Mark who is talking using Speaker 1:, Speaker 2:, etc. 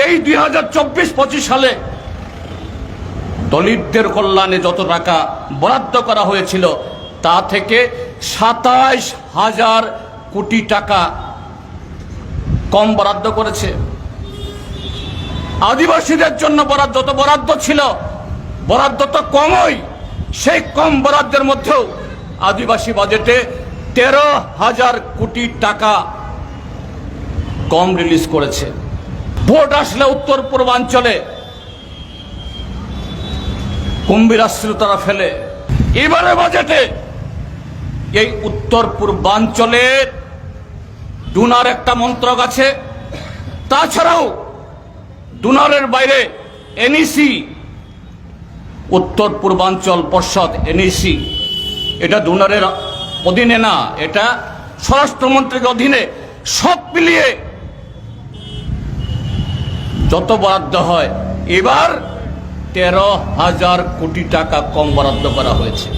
Speaker 1: এই 2024-25 সালে দলিতদের কল্যাণে যত টাকা বরাদ্দ করা হয়েছিল তা থেকে 27,000 কোটি টাকা কম বরাদ্দ করেছে। আদিবাসীদের জন্য বরাদ্দ ছিল, বরাদ্দ তো কমই, সেই কম বরাদ্দের মধ্যেও আদিবাসী বাজেটে 13,000 কোটি টাকা কম রিলিজ করেছে। ভোট আসলে উত্তর পূর্বাঞ্চলে কুম্ভীরাশ্রিতরা ফেলে। এবারে বাজেটে এই উত্তর পূর্বাঞ্চলের ডুনার একটা মন্ত্রক আছে, তাছাড়াও ডুনারের বাইরে এনইসি, উত্তর পূর্বাঞ্চল পর্ষদ এনইসি, এটা ডুনারের অধীনে না, এটা স্বরাষ্ট্রমন্ত্রীর অধীনে। সব মিলিয়ে যত বরাদ্দ হয়, এবার 13,000 কোটি টাকা কম বরাদ্দ করা হয়েছে।